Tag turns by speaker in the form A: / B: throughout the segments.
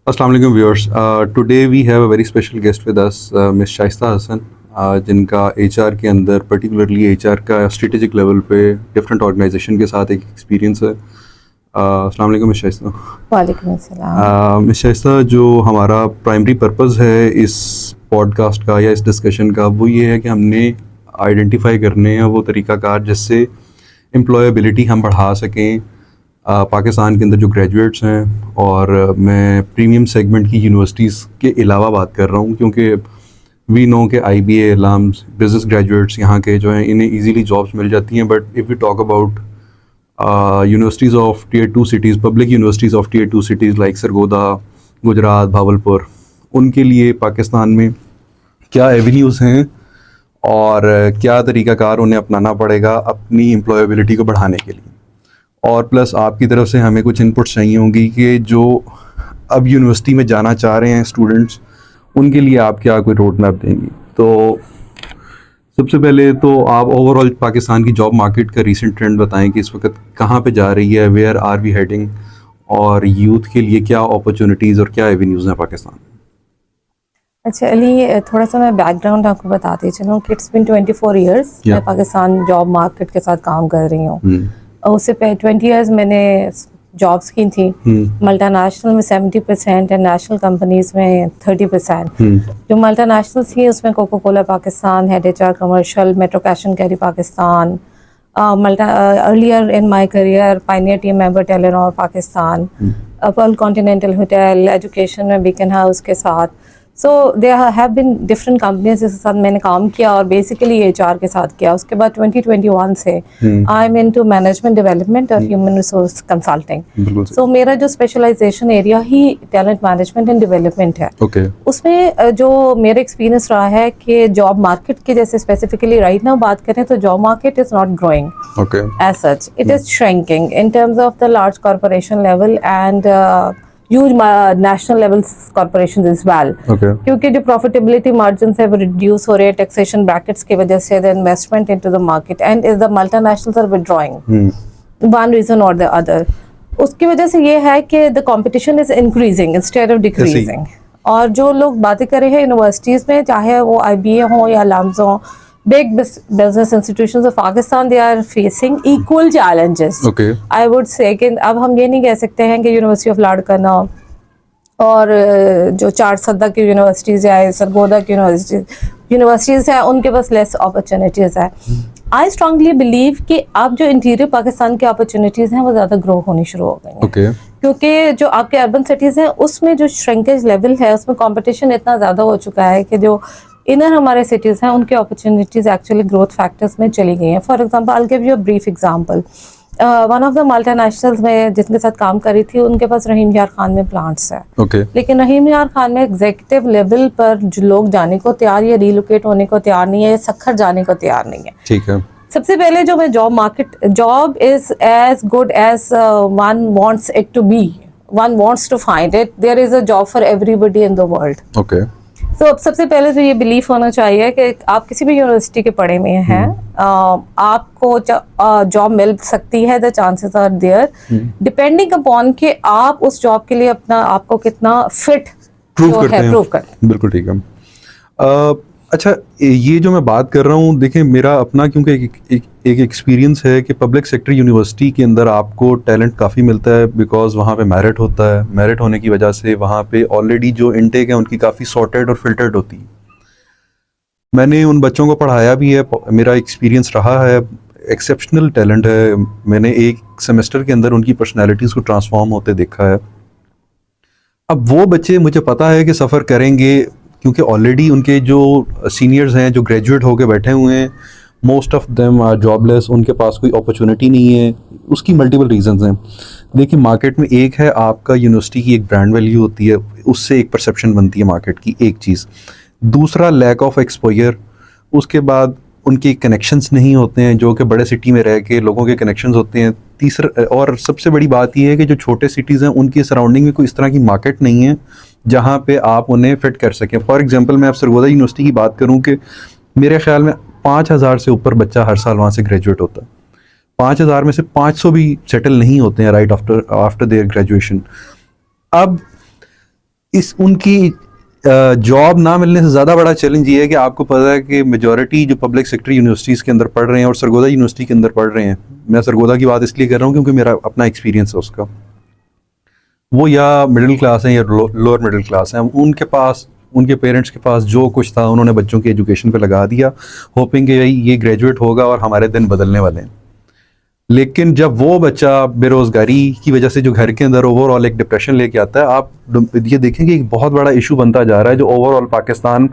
A: Assalamu alaikum viewers. Today we have a very special guest with us, Miss Shaista Hassan, जिनका HR के अंदर particularly HR का strategic level पे different organization के साथ एक experience है. अस्सलाम वालेकुम मिस शाइस्ता.
B: वालेकुम अस्सलाम।
A: मिस शाइस्ता, जो हमारा primary purpose है इस podcast का या इस discussion का, वो ये है कि हमने identify करने हैं वो तरीक़ाकार जिससे employability हम बढ़ा सकें पाकिस्तान के अंदर जो ग्रेजुएट्स हैं. और मैं प्रीमियम सेगमेंट की यूनिवर्सिटीज़ के अलावा बात कर रहा हूँ, क्योंकि वी नो के IBA एलाम्स बिज़नेस ग्रेजुएट्स यहाँ के जो हैं इन्हें इजीली जॉब्स मिल जाती हैं. But if we talk about universities of Tier 2 cities, public universities of Tier 2 cities like Sargodha, Gujrat, Bahawalpur, उनके लिए पाकिस्तान में क्या एवेन्यूज़ हैं और क्या तरीक़ाकार उन्हें अपनाना पड़ेगा अपनी एम्प्लॉयबिलिटी को बढ़ाने के लिए. और प्लस आपकी तरफ से हमें कुछ इनपुट्स चाहिए होंगी कि जो अब यूनिवर्सिटी में जाना चाह रहे हैं स्टूडेंट्स, उनके लिए आप क्या कोई रोड मैप देंगी. तो सबसे पहले तो आप ओवरऑल पाकिस्तान की जॉब मार्केट का रीसेंट ट्रेंड बताएं कि इस वक्त कहाँ पे जा रही है, वेयर आर वी हेडिंग, और यूथ के लिए क्या अपॉर्चुनिटीज़ और क्या एवेन्यूज़ हैं पाकिस्तान में.
B: अच्छा अली, थोड़ा सा मैं बैकग्राउंड आपको बताती चलूँ कि इट्स बिन 24 इयर्स मैं पाकिस्तान जॉब मार्केट के साथ काम कर रही हूँ. उससे पहले 20 इयर्स मैंने जॉब्स की थी. मल्टीनेशनल में 70% एंड नेशनल कंपनीज में 30%. जो मल्टीनेशनल थी उसमें Coca Cola Pakistan, head HR commercial, Metro cash and carry Pakistan, earlier in my career pioneer team member Telenor Pakistan, Pearl Continental hotel, education में बीकन हाउस के साथ. So there have been different companies जिसके साथ मैंने काम किया और बेसिकली HR के साथ किया. उसके बाद 2021 से I am into management development और ह्यूमन रिसोर्स कंसल्टिंग. सो मेरा जो स्पेशलाइजेशन एरिया ही टैलेंट मैनेजमेंट एंड डेवलपमेंट है. उसमें जो मेरा एक्सपीरियंस रहा है कि जॉब मार्केट के जैसे स्पेसिफिकली राइट नाउ बात करें तो job market is not growing as such, it is shrinking in terms of the large corporation level and huge national level corporations as well. क्योंकि जो profitability margins है वो reduce हो रहे हैं taxation brackets की वजह से, the investment into the market and the multinationals are withdrawing one reason or the other. उसकी वजह से ये है कि the competition is increasing instead of decreasing. और जो लोग बातें कर रहे हैं यूनिवर्सिटीज़ में, चाहे वो IBA हो या LAMS हो, big business institutions of Pakistan, they are facing equal challenges. I would say कि अब हम ये नहीं कह सकते हैं कि यूनिवर्सिटी ऑफ लाड़काना और जो चार सद्दा की यूनिवर्सिटीज़ है, सरगोदा की यूनिवर्सिटीज़ हैं, उनके पास लेस अपॉर्चुनिटीज़ है. आई स्ट्रांगली बिलीव कि अब जो इंटीरियर पाकिस्तान की अपॉर्चुनिटीज़ हैं वो ज़्यादा ग्रो होनी शुरू हो गई हैं. क्योंकि जो आपके अर्बन सिटीज़ हैं उसमें जो श्रिंकेज लेवल है उसमें कंपटीशन इतना ज़्यादा हो चुका है कि जो इनर हमारे सिटीज़ हैं उनके अपॉर्चुनिटीज़ एक्चुअली ग्रोथ फैक्टर्स में चली गई हैं. For example I will give you a brief example. One of the multinationals में जिनके साथ काम करी थी उनके पास रहीम यार खान में प्लांट्स है. लेकिन रहीम यार खान में एग्जीक्यूटिव लेवल पर जो लोग जाने को तैयार या रीलोकेट होने को तैयार नहीं है, सखर जाने को तैयार नहीं है. ठीक है. सबसे पहले जो मैं job is as good as one wants it to be, one wants to find it. There is a job for everybody in the world. तो अब सबसे पहले तो ये बिलीफ होना चाहिए कि आप किसी भी यूनिवर्सिटी के पढ़े में हैं, आपको जॉब मिल सकती है. The chances are there depending upon कि आप उस जॉब के लिए अपना आपको कितना फिट प्रूव कर.
A: बिल्कुल ठीक है. अच्छा, ये जो मैं बात कर रहा हूँ, देखें मेरा अपना क्योंकि एक एक्सपीरियंस है कि पब्लिक सेक्टर यूनिवर्सिटी के अंदर आपको टैलेंट काफ़ी मिलता है, बिकॉज वहाँ पे मेरिट होता है. मेरिट होने की वजह से वहाँ पे ऑलरेडी जो इनटेक है उनकी काफ़ी सॉर्टेड और फिल्टर्ड होती है. मैंने उन बच्चों को पढ़ाया भी है, मेरा एक्सपीरियंस रहा है. एक्सेप्शनल टैलेंट है. मैंने एक सेमेस्टर के अंदर उनकी पर्सनैलिटीज़ को ट्रांसफॉर्म होते देखा है. अब वो बच्चे मुझे पता है कि सफ़र करेंगे, क्योंकि ऑलरेडी उनके जो सीनियर्स हैं जो ग्रेजुएट होकर बैठे हुए हैं, most of them are jobless. उनके पास कोई अपॉर्चुनिटी नहीं है. उसकी मल्टीपल रीजंस हैं. देखिए, मार्केट में एक है आपका यूनिवर्सिटी की एक ब्रांड वैल्यू होती है, उससे एक परसेप्शन बनती है मार्केट की, एक चीज़. दूसरा लैक ऑफ एक्सपोजर. उसके बाद उनके कनेक्शंस नहीं होते हैं जो कि बड़े सिटी में रह के लोगों के कनेक्शंस होते हैं. तीसरा और सबसे बड़ी बात यह है कि जो छोटे सिटीज़ हैं उनकी सराउंडिंग में कोई इस तरह की मार्केट नहीं है जहाँ पे आप उन्हें फिट कर सकें. फॉर एग्जांपल मैं आप सरगोदा यूनिवर्सिटी की बात करूँ कि मेरे ख्याल में 5,000 से ऊपर बच्चा हर साल वहाँ से ग्रेजुएट होता है. 5,000 में से 500 भी सेटल नहीं होते हैं राइट आफ्टर देयर ग्रेजुएशन. अब इस उनकी जॉब ना मिलने से ज़्यादा बड़ा चैलेंज ये है कि आपको पता है कि मेजॉरिटी जो पब्लिक सेक्टर यूनिवर्सिटीज़ के अंदर पढ़ रहे हैं और सरगोदा यूनिवर्सिटी के अंदर पढ़ रहे हैं, मैं सरगोदा की बात इसलिए कर रहा हूँ क्योंकि मेरा अपना एक्सपीरियंस है उसका, वो या मिडिल क्लास हैं या लोअर मिडिल क्लास हैं। उनके पास, उनके पेरेंट्स के पास जो कुछ था उन्होंने बच्चों की एजुकेशन पे लगा दिया, होपिंग कि ये ग्रेजुएट होगा और हमारे दिन बदलने वाले हैं। लेकिन जब वो बच्चा बेरोजगारी की वजह से जो घर के अंदर ओवरऑल एक डिप्रेशन लेके आता है, आप ये देखेंगे एक बहुत बड़ा इशू बनता जा रहा है जो ओवरऑल पाकिस्तान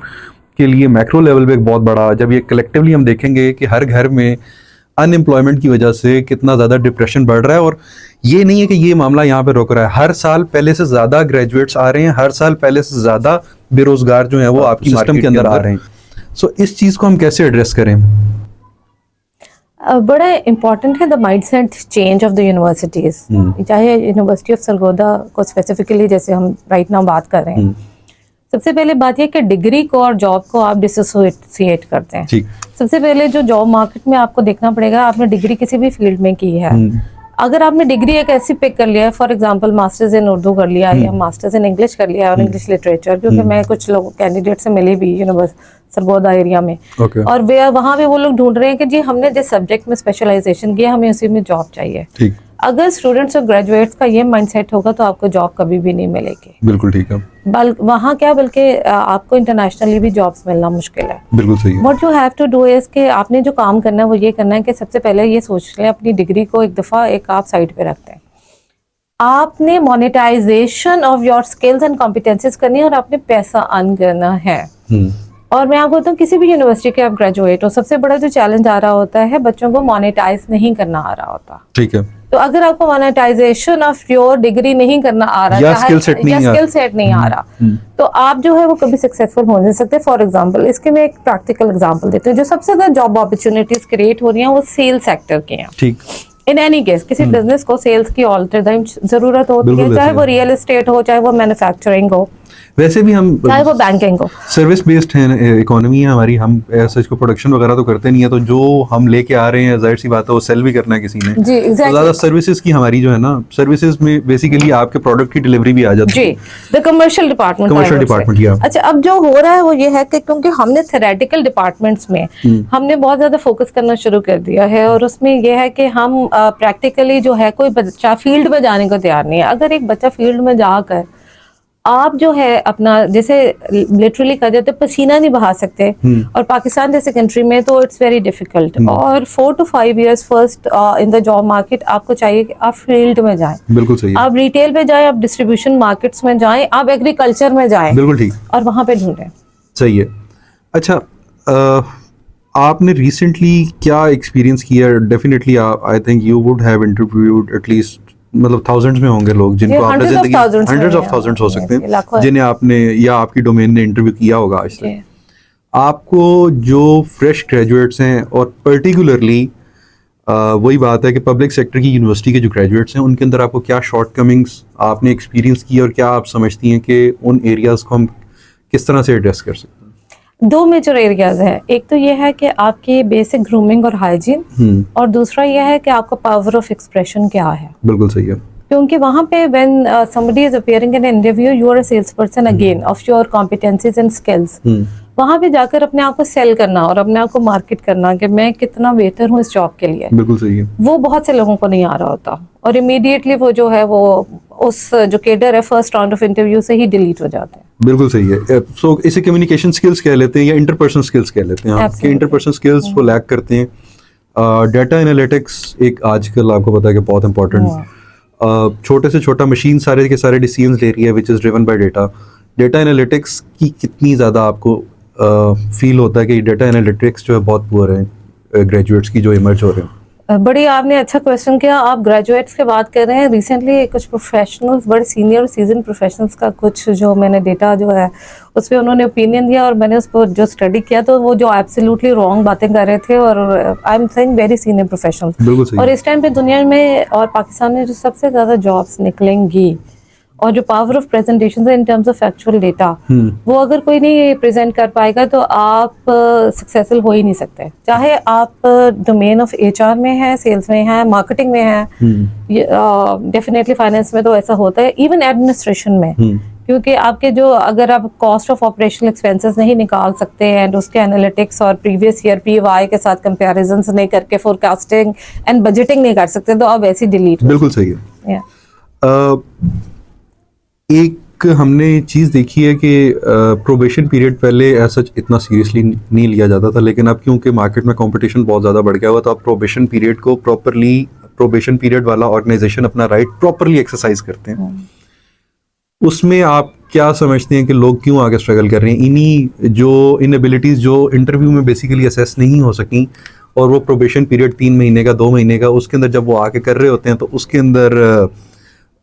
A: के लिए मैक्रो लेवल पे एक बहुत बड़ा, जब ये कलेक्टिवली हम देखेंगे कि हर घर में अनएम्प्लॉयमेंट की वजह से कितना ज़्यादा डिप्रेशन बढ़ रहा है। और ये नहीं है कि ये मामला यहाँ पे रुक रहा है, हर साल पहले से ज़्यादा ग्रेजुएट्स आ रहे हैं, हर साल पहले से ज़्यादा बेरोजगार जो हैं वो आपकी सिस्टम के अंदर आ रहे हैं। सो इस चीज़ को हम कैसे एड्रेस करें?
B: बड़ा इम्पॉर्टेंट है the mindset change of the universities, चाहे यूनिवर्सिटी ऑफ सरगोदा को स्पेसिफिकली जैसे हम राइट नाउ बात कर रहे हैं। सबसे पहले बात यह कि डिग्री को और जॉब को आप डिसोसिएट करते हैं। सबसे पहले जो जॉब मार्केट में आपको देखना पड़ेगा, आपने डिग्री किसी भी फील्ड में की है, अगर आपने डिग्री एक ऐसी पिक कर लिया है, for example masters in Urdu कर लिया या मास्टर्स इन इंग्लिश कर लिया और इंग्लिश लिटरेचर, क्योंकि मैं कुछ लोग कैंडिडेट से मिली भी सरगोदा एरिया में, और वे वहाँ पे वो लोग ढूंढ रहे हैं कि जी हमने जिस सब्जेक्ट में स्पेशलाइजेशन किया हमें उसी में जॉब चाहिए। अगर स्टूडेंट्स और ग्रेजुएट्स का ये माइंडसेट होगा तो आपको जॉब कभी भी नहीं मिलेगी।
A: बिल्कुल ठीक है।
B: वहाँ क्या, बल्कि आपको इंटरनेशनली भी जॉब्स मिलना मुश्किल है।
A: बिल्कुल सही है।
B: What you have to do is कि आपने जो काम करना है वो ये करना है कि सबसे पहले ये सोच लें, अपनी डिग्री को एक दफ़ा एक आप साइड पे रखते हैं, आपने monetisation of your skills and competencies करनी है और आपने पैसा अर्न करना है। और मैं आपको बताऊँ, किसी भी यूनिवर्सिटी के आप ग्रेजुएट हो, सबसे बड़ा जो चैलेंज आ रहा होता है बच्चों को मोनेटाइज नहीं करना आ रहा होता।
A: ठीक है।
B: तो अगर आपको मोनेटाइजेशन ऑफ योर डिग्री नहीं करना आ रहा
A: या स्किल सेट
B: नहीं आ रहा, तो आप जो है वो कभी सक्सेसफुल हो नहीं सकते। फॉर एग्जांपल, इसके मैं एक प्रैक्टिकल एग्जांपल देती हूँ। जो सबसे ज्यादा जॉब अपॉर्चुनिटीज क्रिएट हो रही हैं वो सेल सेक्टर की हैं।
A: ठीक।
B: इन एनी केस किसी बिजनेस को सेल्स की ऑल टाइम जरूरत होती है, चाहे वो रियल एस्टेट हो, चाहे वो मैन्युफैक्चरिंग हो,
A: वैसे भी हम
B: चाहे वो बैंकिंग हो,
A: सर्विस बेस्ड है इकोनॉमी है हमारी, हम ऐसा इसको प्रोडक्शन वगैरह तो करते नहीं है, तो जो हम लेके आ रहे हैं जाहिर सी बात है वो सेल भी करना है किसी ने
B: जी। exactly.
A: तो ज्यादा सर्विसेज की हमारी जो है ना, सर्विसेज में बेसिकली आपके प्रोडक्ट की डिलीवरी भी आ जाती है।
B: The commercial department.
A: या
B: अच्छा, अब जो हो रहा है वो ये है कि क्योंकि हमने थेरेटिकल डिपार्टमेंट्स में हमने बहुत ज्यादा फोकस करना शुरू कर दिया है, और उसमें यह है कि हम प्रैक्टिकली जो है, कोई बच्चा फील्ड में जाने को तैयार नहीं है। अगर एक बच्चा फील्ड में जाकर आप जो है अपना, जैसे लिटरली कह जाते पसीना नहीं बहा सकते, और पाकिस्तान जैसे कंट्री में तो इट्स वेरी डिफिकल्ट, और 4 to 5 years first in the job market आपको चाहिए कि आप फील्ड में जाएं।
A: बिल्कुल सही है।
B: आप रिटेल पे जाएं, आप डिस्ट्रीब्यूशन मार्केट्स में जाएं, आप एग्रीकल्चर में जाएं।
A: बिल्कुल ठीक।
B: और वहां पे ढूंढें।
A: सही है। अच्छा, आपने रिसेंटली क्या एक्सपीरियंस किया? Definitely I think you would have interviewed at least, मतलब थाउजेंड्स में होंगे लोग जिनको आपने जिंदगी, हंड्रेड्स ऑफ थाउजेंड्स हो सकते हैं जिन्हें आपने या आपकी डोमेन ने इंटरव्यू किया होगा आज तक। आपको जो फ्रेश ग्रेजुएट्स हैं, और पर्टिकुलरली वही बात है कि पब्लिक सेक्टर की यूनिवर्सिटी के जो ग्रेजुएट्स हैं उनके अंदर आपको क्या शॉर्टकमिंग्स आपने एक्सपीरियंस की, और क्या आप समझती हैं कि उन एरियाज को हम किस तरह से एड्रेस कर सकते हैं?
B: 2 मेजर एरियाज हैं। एक तो ये है कि आपकी बेसिक ग्रूमिंग और हाइजीन, और दूसरा ये है कि आपका पावर ऑफ एक्सप्रेशन क्या है।
A: बिल्कुल सही है।
B: क्योंकि वहाँ पे when somebody is appearing in an interview, you are a salesperson again of your competencies and skills. वहाँ पे जाकर अपने आप को सेल करना और अपने आप को मार्केट करना कि मैं कितना बेहतर हूँ इस जॉब के लिए,
A: बिल्कुल सही है। वो
B: बहुत से लोगों को नहीं आ रहा होता, और इमीडिएटली वो जो है वो उस जो केडर है फर्स्ट राउंड ऑफ इंटरव्यू से ही डिलीट हो जाते हैं। बिल्कुल
A: सही है। सो इसे कम्युनिकेशन स्किल्स कह लेते हैं या इंटरपर्सनल स्किल्स कह लेते हैं, आपके इंटरपर्सनल स्किल्स वो लैक करते हैं। डाटा एनालिटिक्स एक आजकल आपको पता है कि बहुत इंपॉर्टेंट, छोटे से छोटा मशीन सारे के सारे डिसीजंस ले रही है which is driven by data. Data analytics की कितनी ज़्यादा आपको फील होता है कि डेटा एनालिटिक्स जो है बहुत पुअर है ग्रेजुएट्स की जो इमर्ज हो रहे हैं?
B: बड़ी आपने अच्छा क्वेश्चन किया। आप ग्रेजुएट्स की बात कर रहे हैं। रिसेंटली कुछ प्रोफेशनल्स, बड़े सीनियर सीजन प्रोफेशनल्स का कुछ जो मैंने डेटा जो है उस पर उन्होंने ओपिनियन दिया, और मैंने उसको जो स्टडी किया तो वो जो एब्सोल्युटली रॉन्ग बातें कर रहे थे, और I am saying very senior professionals. और इस टाइम पे दुनिया में और पाकिस्तान में जो सबसे ज़्यादा जॉब्स निकलेंगी और जो पावर ऑफ प्रेजेंटेशन है इन टर्म्स ऑफ फैक्चुअल डेटा, वो अगर कोई नहीं प्रेजेंट कर पाएगा तो आप सक्सेसफुल हो ही नहीं सकते। चाहे आप डोमेन ऑफ HR में है, सेल्स में है, मार्केटिंग में है, डेफिनेटली फाइनेंस में तो ऐसा होता है, इवन एडमिनिस्ट्रेशन में, क्योंकि आपके जो अगर आप कॉस्ट ऑफ ऑपरेशनल एक्सपेंसेस नहीं निकाल सकते एंड उसके एनालिटिक्स और प्रीवियस ईयर पीवाई के साथ कंपैरिजंस नहीं करके फोरकास्टिंग एंड बजटिंग नहीं कर सकते तो आप वैसे ही डिलीट
A: बिल्कुल सही है। एक हमने चीज़ देखी है कि प्रोबेशन पीरियड पहले ऐसा इतना सीरियसली नहीं लिया जाता था, लेकिन अब क्योंकि मार्केट में कंपटीशन बहुत ज़्यादा बढ़ गया हुआ तो अब प्रोबेशन पीरियड को प्रॉपरली प्रोबेशन पीरियड वाला ऑर्गेनाइजेशन अपना राइट प्रॉपरली एक्सरसाइज करते हैं। उसमें आप क्या समझते हैं कि लोग क्यों आगे स्ट्रगल कर रहे हैं? इन्हीं जो इनएबिलिटीज़ जो इंटरव्यू में बेसिकली असेस नहीं हो सकी और वो प्रोबेशन पीरियड 3 महीने का 2 महीने का उसके अंदर जब वो आके कर रहे होते हैं तो उसके अंदर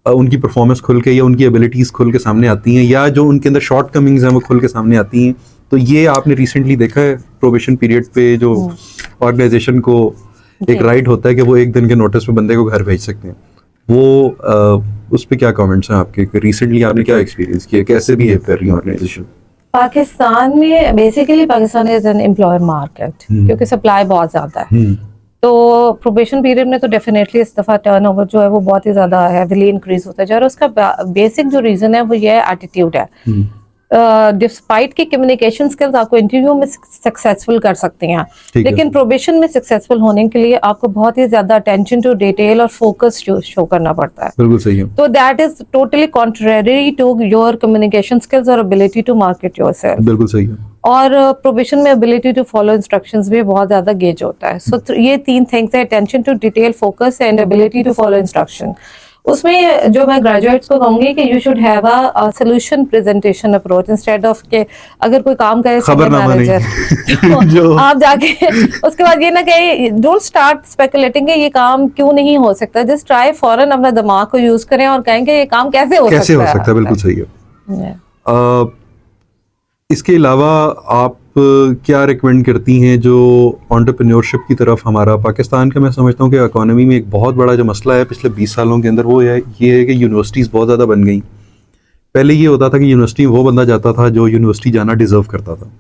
A: उनकी परफॉर्मेंस खुल के या उनकी एबिलिटीज़ खुल के सामने आती हैं या जो उनके अंदर शॉर्ट कमिंग्स हैं वो खुल के सामने आती हैं। तो ये आपने रिसेंटली देखा है प्रोबेशन पीरियड पे जो ऑर्गेनाइजेशन को एक राइट होता है कि वो 1 दिन के नोटिस पे बंदे को घर भेज सकते हैं, वो उस पे क्या कमेंट्स हैं आपके? रिसेंटली आपने क्या एक्सपीरियंस किया, कैसे बिहेव कर रही है ऑर्गेनाइजेशन?
B: पाकिस्तान में basically Pakistan is an employer market क्योंकि सप्लाई बहुत ज्यादा है। तो प्रोबेशन पीरियड में तो डेफिनेटली इस दफा टर्नओवर जो है वो बहुत ही ज्यादा हेवीली इंक्रीज होता जा रहा है। उसका बेसिक जो रीजन है वो ये एटीट्यूड है। डिस्पाइट की कम्युनिकेशन स्किल्स आपको इंटरव्यू में सक्सेसफुल कर सकती हैं, लेकिन प्रोबेशन में सक्सेसफुल होने के लिए आपको बहुत ही ज्यादा अटेंशन टू डिटेल और फोकस शो करना पड़ता है।
A: बिल्कुल सही है।
B: तो that is totally contrary to your communication skills और एबिलिटी टू मार्केट योरसेल्फ।
A: बिल्कुल सही है।
B: और प्रोबेशन में एबिलिटी टू फॉलो इंस्ट्रक्शंस भी बहुत ज्यादा गेज होता है। सो ये 3 थिंग्स है, attention to detail, focus and ability to follow instruction. उसमें जो मैं ग्रेजुएट्स को कहूंगी कि you should have a solution presentation approach instead of के अगर कोई काम करे मैनेजर तो आप जाके उसके बाद ये ना कहे डोंट स्टार्ट स्पेकुलेटिंग कि ये काम क्यों नहीं हो सकता, जस्ट ट्राई फौरन अपना दिमाग को यूज करें और कहें कि ये काम कैसे हो सकता है।
A: बिल्कुल सही है। इसके अलावा आप क्या रिकमेंड करती हैं जो एंटरप्रेन्योरशिप की तरफ हमारा पाकिस्तान का, मैं समझता हूँ कि इकोनॉमी में एक बहुत बड़ा जो मसला है पिछले 20 सालों के अंदर वो ये है कि यूनिवर्सिटीज़ बहुत ज़्यादा बन गई। पहले ये होता था कि यूनिवर्सिटी वो बंदा जाता था जो यूनिवर्सिटी जाना डिज़र्व करता था।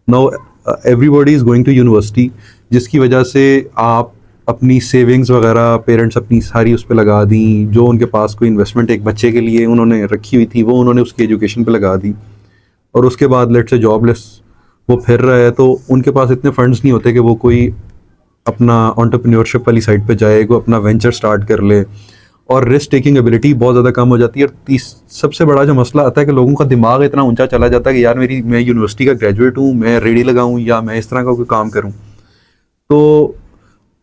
A: Now everybody is going to university, जिसकी वजह से आप अपनी सेविंग्स वगैरह पेरेंट्स अपनी सारी उस पर लगा दी, जो उनके पास कोई इन्वेस्टमेंट एक बच्चे के लिए उन्होंने रखी हुई थी वो उन्होंने उसकी एजुकेशन पे लगा दी, और उसके बाद लेट से जॉबलेस वो फिर रहा है तो उनके पास इतने फंड्स नहीं होते कि वो कोई अपना एंटरप्रेन्योरशिप वाली साइड पे जाए, वो अपना वेंचर स्टार्ट कर ले, और रिस्क टेकिंग एबिलिटी बहुत ज़्यादा कम हो जाती है। और सबसे बड़ा जो मसला आता है कि लोगों का दिमाग इतना ऊंचा चला जाता है कि यार मैं यूनिवर्सिटी का ग्रेजुएट हूँ, मैं रेडी लगाऊँ या मैं इस तरह का कोई काम करूँ। तो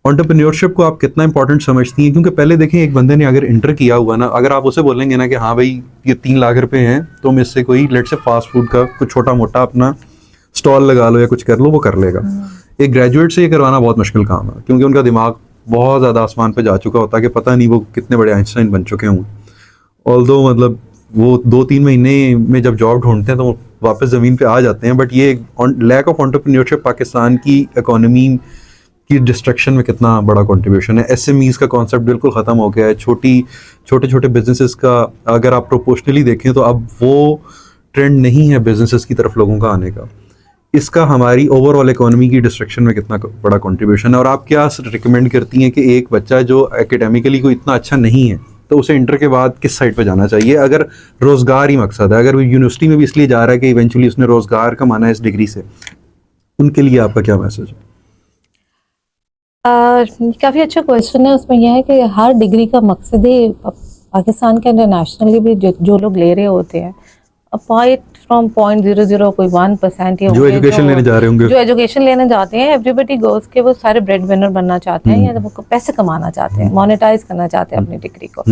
A: एंटरप्रेन्योरशिप को आप कितना इंपॉर्टेंट समझती हैं? क्योंकि पहले देखें एक बंदे ने अगर इंटर किया हुआ ना, अगर आप उसे बोलेंगे ना कि हाँ भाई ये 3 लाख रुपए हैं तो मैं इससे कोई लेट से फास्ट फूड का कुछ छोटा मोटा अपना स्टॉल लगा लो या कुछ कर लो, वो कर लेगा। एक ग्रेजुएट से ये करवाना बहुत मुश्किल काम है क्योंकि उनका दिमाग बहुत ज़्यादा आसमान पे जा चुका होता है कि पता नहीं वो कितने बड़े आइंस्टाइन बन चुके हों। ऑल्दो मतलब वो 2-3 महीने में जब जॉब ढूंढते हैं तो वापस ज़मीन पे आ जाते हैं। बट ये लैक ऑफ एंटरप्रेन्योरशिप पाकिस्तान की इकोनॉमी की डिस्ट्रक्शन में कितना बड़ा कंट्रीब्यूशन है। एसएमईज़ का कॉन्सेप्ट बिल्कुल ख़त्म हो गया है। छोटे बिजनेसेस का अगर आप प्रोपोर्शनली देखें तो अब वो ट्रेंड नहीं है बिजनेसेस की तरफ लोगों का आने का। इसका हमारी ओवरऑल इकोनॉमी की डिस्ट्रक्शन में कितना बड़ा कंट्रीब्यूशन है? और आप क्या रिकमेंड करती हैं कि एक बच्चा जो एकेडमिकली कोई इतना अच्छा नहीं है तो उसे इंटर के बाद किस साइड पे जाना चाहिए अगर रोज़गार ही मकसद है? अगर वो यूनिवर्सिटी में भी इसलिए जा रहा है कि इवेंचुअली उसने रोज़गार कमाना है इस डिग्री से, उनके लिए आपका क्या मैसेज है?
B: काफ़ी अच्छा क्वेश्चन है। उसमें यह है कि हर डिग्री का मकसद ही पाकिस्तान के इंटरनेशनली भी जो लोग ले रहे होते हैं अपार्ट फ्रॉम 0.00 कोई 1%
A: जो एजुकेशन लेने जा रहे होंगे,
B: जो एजुकेशन लेने जाते हैं, एवरीबडी गोज के वो सारे ब्रेड विनर बनना चाहते हैं या वो पैसे कमाना चाहते हैं, मोनेटाइज करना चाहते हैं अपनी डिग्री को।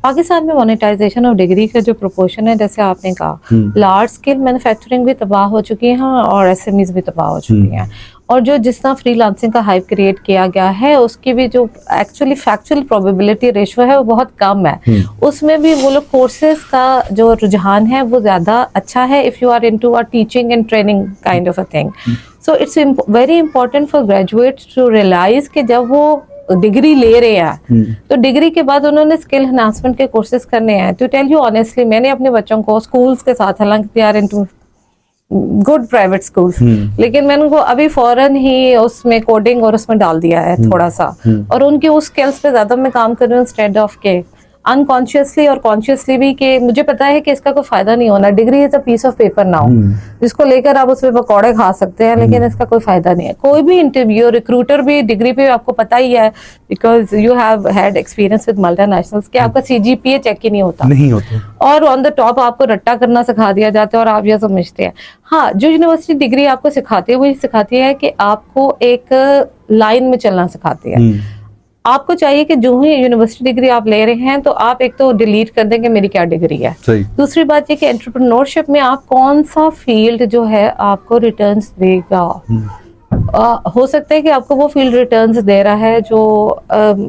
B: पाकिस्तान में मोनेटाइजेशन ऑफ डिग्री का जो प्रोपोर्शन है, जैसे आपने कहा, लार्ज स्केल मैन्युफैक्चरिंग भी तबाह हो चुकी है और एसएमईज भी तबाह हो चुकी हैं। और जो जिस तरह फ्रीलांसिंग का हाइप क्रिएट किया गया है उसकी भी जो एक्चुअली फैक्चुअल प्रोबेबिलिटी रेशियो है वो बहुत कम है। उसमें भी वो लोग कोर्सेज का जो रुझान है वो ज्यादा अच्छा है if you are into a teaching and training kind of a thing. So it's very important for graduates to realise कि जब वो डिग्री ले रहे हैं तो डिग्री के बाद उन्होंने स्किल एनहांसमेंट के कोर्सेज करने हैं। टू टेल यू ऑनेस्टली, मैंने अपने बच्चों को स्कूल्स के साथ, हालांकि they are into good private schools, लेकिन मैंने उनको अभी फौरन ही उसमें कोडिंग और उसमें डाल दिया है थोड़ा सा, और उनकी उस स्किल्स पे ज्यादा मैं काम कर रही हूँ इंस्टेड ऑफ के अनकॉन्शियसली और कॉन्शियसली भी कि मुझे पता है कि इसका कोई फायदा नहीं होना। Degree is a piece of paper now, जिसको लेकर आप उसमें पकौड़े खा सकते हैं, लेकिन इसका कोई फायदा नहीं है। कोई भी इंटरव्यू, रिक्रूटर भी डिग्री पे आपको पता ही है, because you have had experience with multinationals, कि आपका CGPA चेक ही नहीं होता और ऑन द टॉप आपको रट्टा करना सिखा दिया जाता है और आप यह समझते हैं। हाँ, जो यूनिवर्सिटी डिग्री आपको सिखाती है वो ये सिखाती है कि आपको एक लाइन में चलना सिखाती है। आपको चाहिए कि जो ही यूनिवर्सिटी डिग्री आप ले रहे हैं तो आप एक तो डिलीट कर देंगे मेरी क्या डिग्री है। दूसरी बात ये कि एंटरप्रेन्योरशिप में आप कौन सा फील्ड जो है आपको रिटर्न्स देगा। हो सकता है कि आपको वो फील्ड रिटर्न्स दे रहा है जो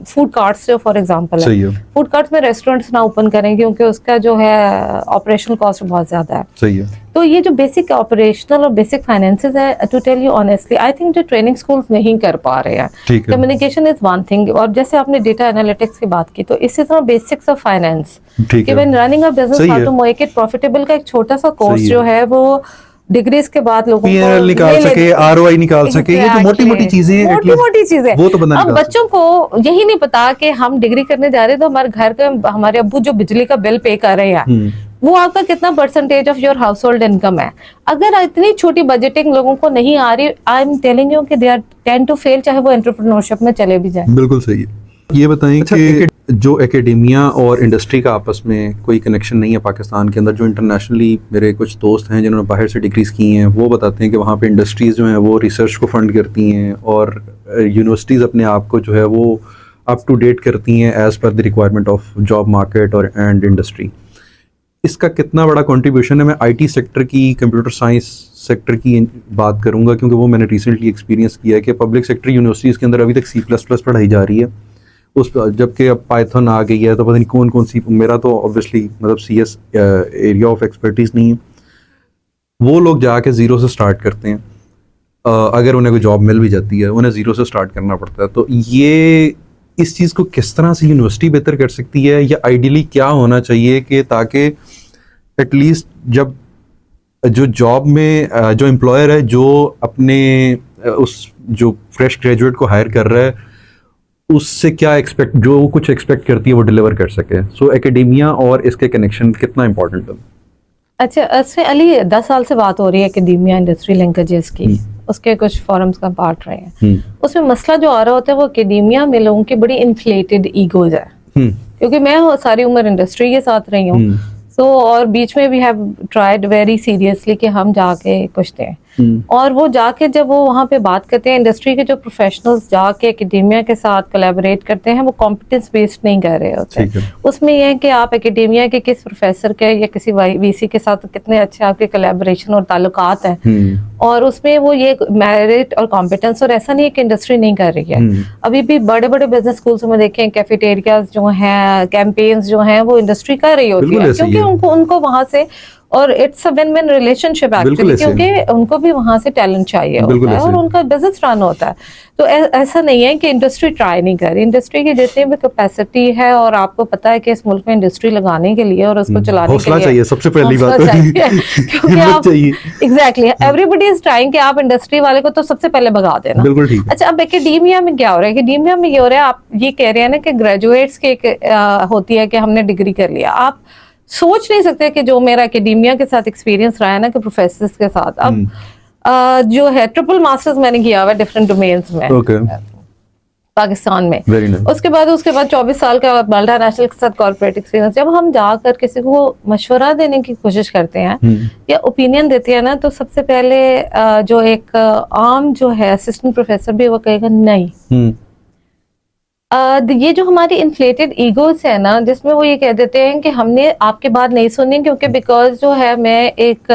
B: फूड कार्ट्स जो फॉर एग्जांपल है, फूड कार्ट्स में रेस्टोरेंट्स ना ओपन करें क्योंकि उसका जो है ऑपरेशनल कॉस्ट बहुत ज्यादा है। सही है। तो ये जो बेसिक ऑपरेशनल और बेसिक फाइनेंसेस है, to tell you honestly, I think जो ट्रेनिंग स्कूल्स नहीं कर पा रहे हैं। कम्युनिकेशन इज वन थिंग, और जैसे आपने डेटा एनालिटिक्स की बात की, तो इसी तरह बेसिक्स ऑफ फाइनेंस कि when running a business how to make it profitable का एक छोटा सा कोर्स जो है वो डिग्रीज के बाद लोगों को
A: निकाल सके, ROI निकाल सके, ये जो मोटी-मोटी चीजें हैं,
B: मोटी-मोटी चीजें
A: वो तो बंदा
B: अब बच्चों को यही नहीं पता कि हम डिग्री करने जा रहे हैं तो हमारे घर के हमारे अब्बू जो बिजली का बिल पे कर रहे हैं वो आपका कितना percentage of your house hold income है। अगर इतनी छोटी बजटिंग लोगों को नहीं आ रही, आई एम टेलिंग यू कि they are tend to fail, चाहे वो एंटरप्रेन्योरशिप में चले भी जाए।
A: बिल्कुल सही है। ये बताएं कि जो एकेडेमिया और इंडस्ट्री का आपस में कोई कनेक्शन नहीं है पाकिस्तान के अंदर, जो इंटरनेशनली मेरे कुछ दोस्त हैं जिन्होंने बाहर से डिग्रीज की हैं, वो बताते हैं कि वहाँ पे इंडस्ट्रीज़ जो हैं वो रिसर्च को फंड करती हैं और यूनिवर्सिटीज़ अपने आप को जो है वो अप टू डेट करती हैं as per the requirement of job market और एंड इंडस्ट्री। इसका कितना बड़ा कंट्रीब्यूशन है? मैं IT सेक्टर की, कंप्यूटर साइंस सेक्टर की बात करूँगा क्योंकि वो मैंने रिसेंटली एक्सपीरियंस किया है कि पब्लिक सेक्टर यूनिवर्सिटीज़ के अंदर अभी तक C++ पढ़ाई जा रही है, उस जबकि अब पाइथन आ गई है, तो पता नहीं कौन कौन सी, मेरा तो ऑब्वियसली मतलब CS एरिया ऑफ एक्सपर्टीज नहीं है। वो लोग जाके ज़ीरो से स्टार्ट करते हैं, अगर उन्हें कोई जॉब मिल भी जाती है उन्हें ज़ीरो से स्टार्ट करना पड़ता है। तो ये इस चीज़ को किस तरह से यूनिवर्सिटी बेहतर कर सकती है, या आइडियली क्या होना चाहिए कि ताकि एटलीस्ट जब जो जॉब में जो एम्प्लॉयर है जो अपने उस जो फ्रेश ग्रेजुएट को हायर कर रहा है उससे क्या एक्सपेक्ट, जो कुछ एक्सपेक्ट करती है वो डिलीवर कर सके। सो एकेडेमिया और इसके कनेक्शन कितना इंपॉर्टेंट है?
B: अच्छा, इसमें अली 10 साल से बात हो रही है एकेडेमिया इंडस्ट्री लिंकेजेस की, उसके कुछ फोरम्स का पार्ट रहे हैं। उसमें मसला जो आ रहा होता है वो एकेडेमिया में लोगों की बड़ी इन्फ्लेटेड ईगोज है, क्योंकि मैं सारी उम्र इंडस्ट्री के साथ रही हूँ। और बीच में we have tried very seriously कि हम जाके कुछ दें, और वो जाके जब वो वहाँ पे बात करते हैं, इंडस्ट्री के जो प्रोफेशनल्स जाके एकेडेमिया के साथ कोलैबोरेट करते हैं, वो कॉम्पिटेंस बेस्ड नहीं कर रहे होते। उसमें ये है कि आप एकेडेमिया के किस प्रोफेसर के या किसी VC के साथ कितने अच्छे आपके कोलैबोरेशन और ताल्लुकात हैं, और उसमें वो ये मेरिट और कॉम्पिटेंस, और ऐसा नहीं है कि इंडस्ट्री नहीं कर रही है। अभी भी बड़े बड़े बिजनेस स्कूल्स में देखें, कैफेटेरियाज जो हैं, कैंपेन्स जो हैं, वो इंडस्ट्री कर रही होती है, क्योंकि उनको वहां से, और it's a win-win relationship actually, क्योंकि उनको भी वहां से टैलेंट चाहिए होता है और उनका बिजनेस रन होता है। तो ऐसा नहीं है कि इंडस्ट्री ट्राई नहीं कर रही। इंडस्ट्री की जितनी भी कैपेसिटी है, और आपको पता है कि इस मुल्क में इंडस्ट्री लगाने के लिए और उसको चलाने के लिए
A: चाहिए, सबसे पहली बात
B: क्योंकि आप एग्जैक्टली एवरीबॉडी इज ट्राइंग कि आप इंडस्ट्री वाले को तो सबसे पहले भगा देना।
A: बिल्कुल ठीक।
B: अच्छा, अब एकेडेमिया में क्या हो रहा है? एकेडेमिया में ये हो रहा है, आप ये कह रहे हैं ना कि ग्रेजुएट्स की होती है कि हमने डिग्री कर लिया। आप सोच नहीं सकते कि जो मेरा एकेडेमिया के साथ एक्सपीरियंस रहा है ना, कि प्रोफेसर्स के साथ, अब जो है ट्रिपल मास्टर्स मैंने किया हुआ है डिफरेंट डोमेन्स में पाकिस्तान में। उसके बाद 24 साल का मल्टीनेशनल के साथ कॉर्पोरेट एक्सपीरियंस। जब हम जाकर किसी को मशवरा देने की कोशिश करते हैं या ओपिनियन देते हैं ना, तो सबसे पहले जो एक आम जो है असिस्टेंट प्रोफेसर भी वो कहेगा नहीं। ये जो हमारी इन्फ्लेटेड ईगोस है ना, जिसमें वो ये कह देते हैं कि हमने आपके बात नहीं सुनी क्योंकि बिकॉज जो है मैं एक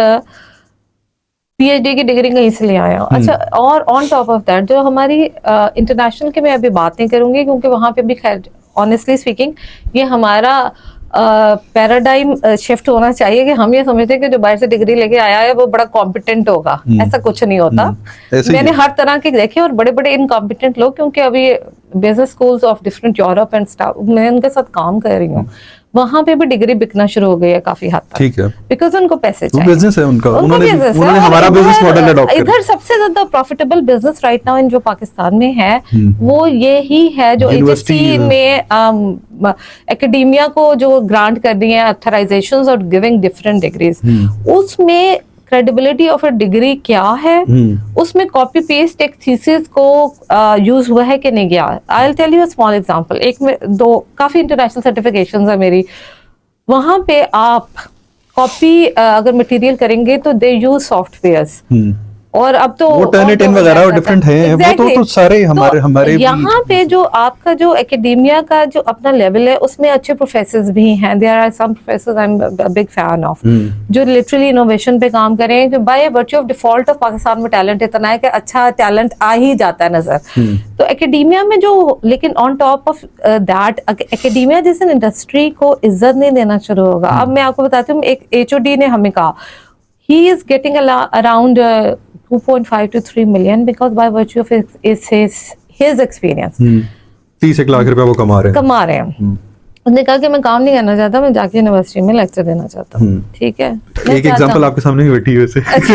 B: PhD की डिग्री कहीं से ले आया हूँ। अच्छा, और ऑन टॉप ऑफ दैट जो हमारी इंटरनेशनल की मैं अभी बात नहीं करूंगी क्योंकि वहां पे भी खैर ऑनेस्टली स्पीकिंग ये हमारा पैराडाइम शिफ्ट होना चाहिए कि हम ये समझते हैं कि जो बाहर से डिग्री लेके आया है वो बड़ा कॉम्पिटेंट होगा। ऐसा कुछ नहीं होता। मैंने हर तरह के देखे और बड़े बड़े इनकॉम्पिटेंट लोग, क्योंकि अभी business schools of different Europe and staff मैं उनके साथ काम कर रही हूँ। वहां पे भी डिग्री बिकना शुरू हो गई है काफी हद तक,
A: ठीक है,
B: बिकॉज उनको पैसे
A: वो
B: चाहिए,
A: बिजनेस है उनका, उन्होंने
B: business है।
A: उन्होंने
B: और
A: हमारा बिजनेस मॉडल अडॉप्ट कर
B: इधर सबसे ज्यादा profitable business right now in जो पाकिस्तान में है वो ये ही है जो
A: University,
B: एचएससी में एकेडेमिया को जो ग्रांट कर दी है अथराइजेशंस और गिविंग डिफरेंट डिग्रीज, उसमें क्रेडिबिलिटी ऑफ अ डिग्री क्या है, उसमें कॉपी पेस्ट एक थीसिस को यूज हुआ है कि नहीं गया। I will tell you a small example, एक में दो काफी इंटरनेशनल सर्टिफिकेशंस है मेरी, वहां पे आप कॉपी अगर मटेरियल करेंगे तो दे यूज सॉफ्टवेयर्स, और अब तो
A: वो टर्निटिन वगैरह और डिफरेंट हैं, वो तो सारे हमारे
B: यहाँ पे जो आपका जो एकेडेमिया का जो अपना लेवल है उसमें अच्छे प्रोफेसर्स भी हैं, there are some professors I am big fan of, जो लिटरली इनोवेशन पे काम कर रहे हैं, कि by virtue of default of Pakistan में टैलेंट इतना है कि अच्छा टैलेंट आ ही जाता है नजर, तो एकेडेमिया में जो, लेकिन on top of that academia जैसे इंडस्ट्री को इज्जत नहीं देना शुरू होगा। अब मैं आपको बताती हूँ, एक एचओडी ने हमें कहा he is getting around 2.5 to 3 million because by virtue of his experience
A: 30 lakh रुपया वो कमा रहे हैं।
B: उसने कहा कि मैं काम नहीं करना चाहता, मैं जाके यूनिवर्सिटी में लेक्चर देना चाहता हूँ, ठीक है।
A: एक एग्जांपल आपके सामने ही बैठी है वैसे,
B: अच्छा,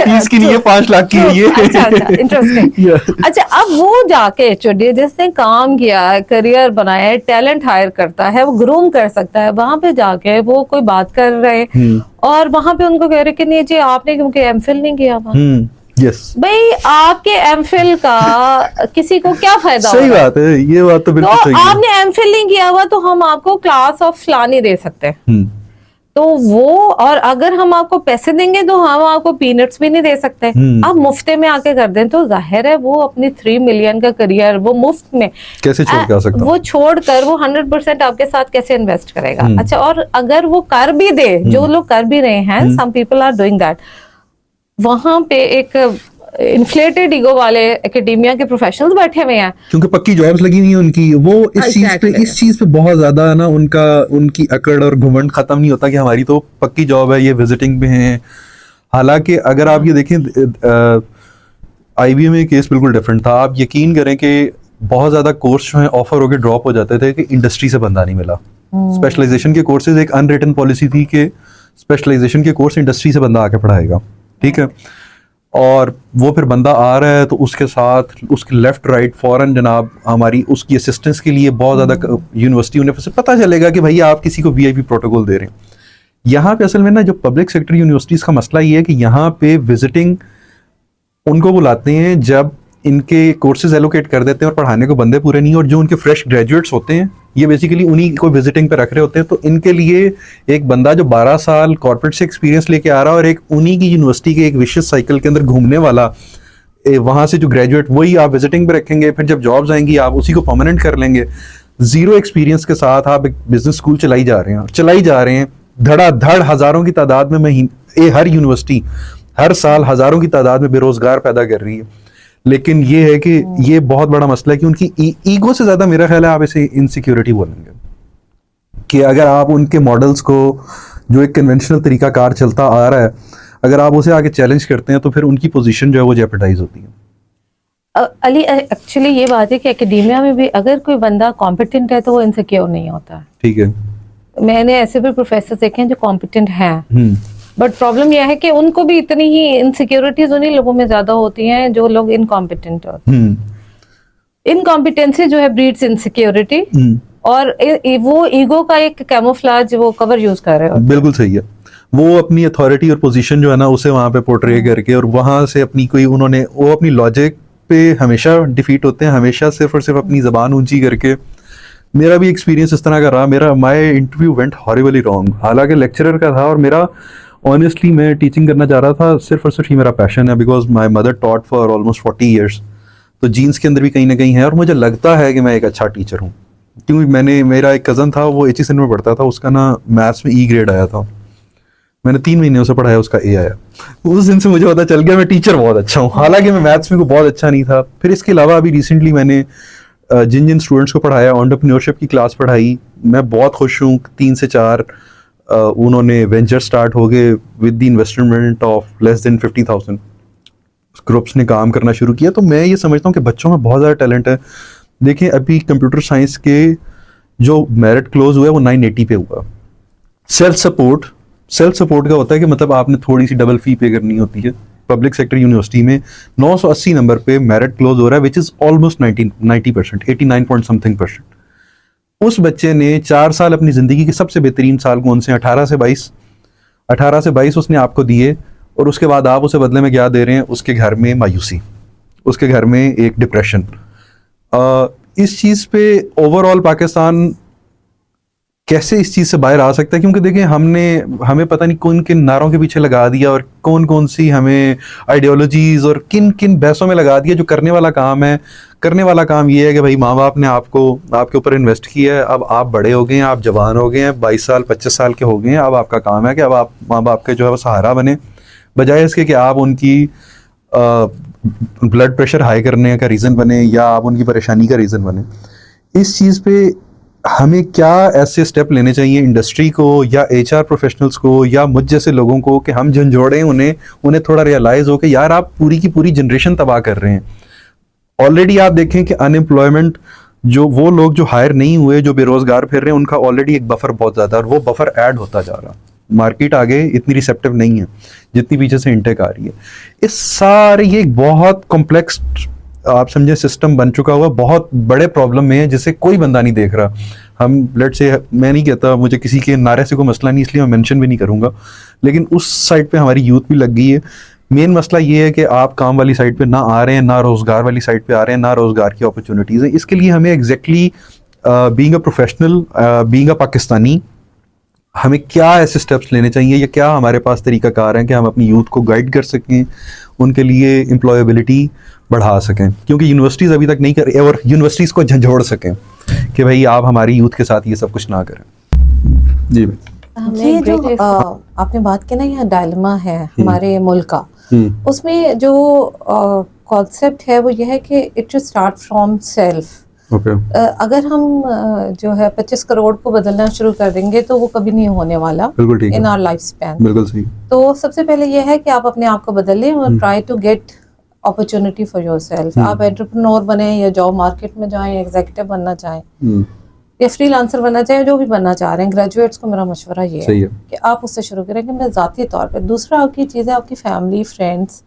A: 30 की नहीं है, 5 लाख की है ये।
B: अच्छा इंटरेस्टिंग। अच्छा, अब वो जाके एचओडी जिसने काम किया है, करियर बनाया है, टैलेंट हायर करता है, वो ग्रूम कर सकता है, वहां पे जाके वो कोई बात कर रहे और वहां पे उनको कह रहे कि नहीं जी आपने क्योंकि एमफिल नहीं किया हुआ।
A: Yes.
B: भाई आपके एमफिल का किसी को क्या फायदा?
A: सही बात है, ये बात तो बिल्कुल सही है।
B: आपने एमफिल नहीं किया हुआ तो हम आपको क्लास ऑफ फला नहीं दे सकते, तो वो, और अगर हम आपको पैसे देंगे तो हम आपको पीनट्स भी नहीं दे सकते। आप मुफ्ते में आके कर दें तो जाहिर है वो अपनी 3 मिलियन का करियर वो मुफ्त में
A: कैसे छोड़ के आ सकता,
B: वो छोड़कर वो 100% आपके साथ कैसे इन्वेस्ट करेगा। अच्छा, और अगर वो कर भी दे, जो लोग कर भी रहे हैं, some people are doing that, वहां पे एक इन्फ्लेटेड ईगो वाले एकेडेमिया के प्रोफेशनल्स बैठे हुए हैं,
A: क्योंकि पक्की जॉब्स लगी हुई हैं उनकी, वो इस चीज पे बहुत ज्यादा है ना, उनकी अकड़ और घुमंड खत्म नहीं होता कि हमारी तो पक्की जॉब है, ये विजिटिंग पे हैं। हालांकि अगर आप ये देखें, आईबीएम में केस बिल्कुल डिफरेंट था। आप यकीन करें कि बहुत ज्यादा कोर्स जो है ऑफर होकर ड्रॉप हो जाते थे कि इंडस्ट्री से बंदा नहीं मिला। स्पेशलाइजेशन के कोर्सेज एक अनरिटन पॉलिसी थी कि स्पेशलाइजेशन के कोर्स इंडस्ट्री से बंदा आके पढ़ाएगा, ठीक है, और वो फिर बंदा आ रहा है तो उसके साथ उसके लेफ्ट राइट फौरन जनाब हमारी उसकी असिस्टेंस के लिए बहुत ज़्यादा यूनिवर्सिटी उन्हें से पता चलेगा कि भैया आप किसी को वीआईपी प्रोटोकॉल दे रहे हैं। यहाँ पे असल में ना जो पब्लिक सेक्टर यूनिवर्सिटीज़ का मसला ये है कि यहाँ पे विजिटिंग उनको बुलाते हैं जब इनके कोर्सेज एलोकेट कर देते हैं और पढ़ाने को बंदे पूरे नहीं, और जो उनके फ्रेश ग्रेजुएट्स होते हैं ये बेसिकली उन्हीं को विजिटिंग पे रख रहे होते हैं। तो इनके लिए एक बंदा जो 12 साल कॉर्पोरेट से एक्सपीरियंस लेके आ रहा है और एक उन्हीं की यूनिवर्सिटी के एक विशेष साइकिल के अंदर घूमने वाला, वहां से जो ग्रेजुएट वही आप विजिटिंग पे रखेंगे, फिर जब जॉब्स आएंगी आप उसी को परमानेंट कर लेंगे। जीरो एक्सपीरियंस के साथ आप एक बिजनेस स्कूल चलाई जा रहे हैं धड़ाधड़ हजारों की तादाद में हर यूनिवर्सिटी हर साल हजारों की तादाद में बेरोजगार पैदा कर रही है। लेकिन ये है कि ये बहुत बड़ा मसला है कि उनकी ईगो से ज्यादा मेरा ख्याल है आप इसे इनसिक्योरिटी बोलेंगे, कि अगर आप उनके मॉडल्स को जो एक कन्वेंशनल तरीका कार चलता आ रहा है अगर आप उसे आगे चैलेंज करते हैं तो फिर उनकी पोजीशन जो है वो जेपरडाइज होती है।
B: अली एक्चुअली ये बात है कि एकेडेमिया में भी अगर कोई बंदा कॉम्पिटेंट है तो वो इनसिक्योर नहीं होता।
A: ठीक है,
B: मैंने ऐसे भी प्रोफेसर देखे हैं जो कॉम्पिटेंट हैं, बट प्रॉब्लम यह है कि उनको भी इतनी ही इनसिक्योरिटीज उन्हीं लोगों में ज्यादा होती हैं जो लोग इनकॉम्पिटेंट होते हैं। इनकॉम्पिटेंसी जो है ब्रीड्स इनसिक्योरिटी, और वो ईगो का एक कैमोफ्लेज वो कवर यूज कर रहे हैं।
A: बिल्कुल सही है, वो अपनी अथॉरिटी और पोजीशन जो है ना उसे वहां पे पोर्ट्रे करके और वहां से अपनी वो अपनी लॉजिक पे हमेशा डिफीट होते हैं, हमेशा सिर्फ और सिर्फ अपनी जबान ऊंची करके। मेरा भी एक्सपीरियंस इस तरह का रहा, my interview went horribly wrong, हालांकि लेक्चरर का था और मेरा ऑनेस्टली मैं टीचिंग करना चाह रहा था, सिर्फ और सिर्फ ही मेरा पैशन है, because my mother taught for almost 40 years, तो जीन्स के अंदर भी कहीं ना कहीं है और मुझे लगता है कि मैं एक अच्छा टीचर हूँ। क्योंकि मेरा एक कज़न था वो HSN में पढ़ता था, उसका ना मैथ्स में E ग्रेड आया था, मैंने 3 महीने उसे पढ़ाया, उसका A आया। उस दिन से मुझे पता चल गया मैं टीचर बहुत अच्छा हूँ, हालांकि मैं मैथ्स में बहुत अच्छा नहीं था। फिर इसके अलावा अभी रिसेंटली मैंने जिन स्टूडेंट्स को पढ़ाया, एंटरप्रेन्योरशिप की क्लास पढ़ाई, मैं बहुत खुश हूँ। 3 से 4 उन्होंने वेंचर स्टार्ट हो गए with the investment of less than 50,000, groups ने काम करना शुरू किया। तो मैं ये समझता हूँ कि बच्चों में बहुत ज़्यादा टैलेंट है। देखें अभी कंप्यूटर साइंस के जो मेरिट क्लोज हुआ है वो 980 पे हुआ। सेल्फ सपोर्ट का होता है कि मतलब आपने थोड़ी सी डबल फी पे करनी होती है। पब्लिक सेक्टर यूनिवर्सिटी में 980 नंबर पे मेरिट क्लोज हो रहा है, which is almost 90%, 89 point something percent. उस बच्चे ने 4 साल अपनी जिंदगी के सबसे बेहतरीन साल कौन से, 18 से 22 उसने आपको दिए, और उसके बाद आप उसे बदले में क्या दे रहे हैं? उसके घर में मायूसी, उसके घर में एक डिप्रेशन। इस चीज पे ओवरऑल पाकिस्तान कैसे इस चीज से बाहर आ सकता है? क्योंकि देखिए हमें पता नहीं कौन किन नारों के पीछे लगा दिया और कौन कौन सी हमें आइडियोलॉजीज और किन किन बहसों में लगा दिया। जो करने वाला काम ये है कि भाई माँ बाप ने आपके ऊपर इन्वेस्ट किया है, अब आप बड़े हो गए हैं, आप जवान हो गए हैं, 22 साल 25 साल के हो गए हैं, अब आपका काम है कि अब आप माँ बाप के जो है वो सहारा बने, बजाय इसके कि आप उनकी ब्लड प्रेशर हाई करने का रीज़न बने या आप उनकी परेशानी का रीज़न बने। इस चीज़ पे हमें क्या ऐसे स्टेप लेने चाहिए इंडस्ट्री को या एचआर प्रोफेशनल्स को या मुझ जैसे लोगों को कि हम झंझोड़ें उन्हें थोड़ा रियलाइज़ हो कि यार आप पूरी की पूरी जनरेशन तबाह कर रहे हैं। ऑलरेडी आप देखें कि अनएम्प्लॉयमेंट, जो वो लोग जो हायर नहीं हुए, जो बेरोजगार फिर रहे हैं, उनका ऑलरेडी एक बफर बहुत ज़्यादा है और वो बफर ऐड होता जा रहा। मार्केट आगे इतनी रिसेप्टिव नहीं है जितनी पीछे से इंटेक आ रही है। इस सारे ये एक बहुत कॉम्प्लेक्स आप समझे सिस्टम बन चुका हुआ, बहुत बड़े प्रॉब्लम में है जिसे कोई बंदा नहीं देख रहा। हम लेट से, मैं नहीं कहता, मुझे किसी के नारे से कोई मसला नहीं, इसलिए मैं मेंशन भी नहीं करूंगा, लेकिन उस साइड पे हमारी यूथ भी लग गई है। मेन मसला ये है कि आप काम वाली साइड पे ना आ रहे हैं, ना रोजगार वाली साइड पे आ रहे हैं, ना रोजगार की अपॉर्चुनिटीज़ हैं। इसके लिए हमें exactly being a professional, being a Pakistani, हमें क्या ऐसे स्टेप्स लेने चाहिए या क्या हमारे पास तरीकाकार है कि हम अपनी यूथ को गाइड कर सकें, उनके लिए एम्प्लॉयबिलिटी बढ़ा सकें? क्योंकि यूनिवर्सिटीज़ अभी तक नहीं कर रही, और यूनिवर्सिटीज़ को झंझोड़ सकें कि भाई आप हमारी यूथ के साथ ये सब कुछ ना करें। जी भाई।
B: ये जो आपने बात की ना, यह डायलेमा है हमारे मुल्क का, उसमें जो कॉन्सेप्ट है वो ये है कि it should start from self. अगर हम जो है 25 करोड़ को बदलना शुरू कर देंगे तो वो कभी नहीं होने वाला इन आवर लाइफ स्पैन।
A: बिल्कुल सही।
B: तो सबसे पहले ये है कि आप अपने आप को बदलें और try to get opportunity for yourself. आप एंटरप्रेन्योर बने या जॉब मार्केट में जाएं, एग्जीक्यूटिव बनना चाहें या फ्रीलांसर बनना चाहें, जो भी बनना चाह रहे हैं, ग्रेजुएट्स को मेरा मशवरा ये है कि आप उससे शुरू करें कि मैं ज़ाती तौर पर। दूसरा आपकी चीज़ है आपकी फैमिली, फ्रेंड्स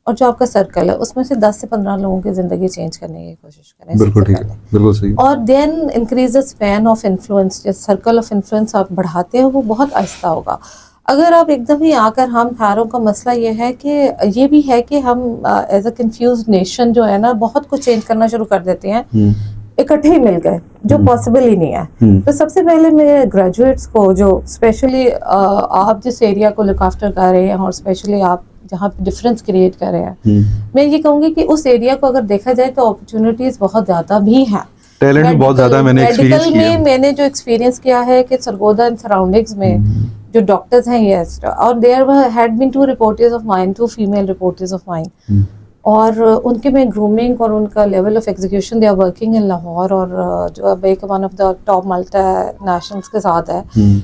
B: और जो आपका सर्कल है, उसमें से 10 से 15 लोगों की ज़िंदगी चेंज करने की कोशिश करें।
A: बिल्कुल ठीक है, बिल्कुल सही।
B: और then increase the span of influence, जो सर्कल ऑफ इन्फ्लुएंस आप बढ़ाते हो वो बहुत आहिस्ता होगा। अगर आप एकदम ही आकर, हम थारों का मसला ये है कि ये भी है कि हम एज अ कंफ्यूज नेशन जो है ना, बहुत कुछ चेंज करना शुरू कर देते हैं इकट्ठे ही मिल गए, जो पॉसिबल ही नहीं है। तो सबसे पहले मेरे ग्रेजुएट्स को, जो स्पेशली आप जिस एरिया को लुक आफ्टर कर रहे हैं और स्पेशली आप जहाँ पे डिफरेंस क्रिएट कर रहे हैं, मैं ये कहूँगी कि उस एरिया को अगर देखा जाए तो अपॉर्चुनिटीज बहुत ज़्यादा भी हैं,
A: टैलेंट भी बहुत ज़्यादा। मैंने एक्सपीरियंस किया,
B: मेडिकल में मैंने जो एक्सपीरियंस किया है कि सरगोदा एंड सराउंडिंग्स में जो डॉक्टर्स हैं, यस, और there had been 2 reporters of mine, 2 female reporters of mine, और उनके में ग्रूमिंग और उनका level of execution, they are working in Lahore, और जो अब एक one of the top multi nationals के साथ है।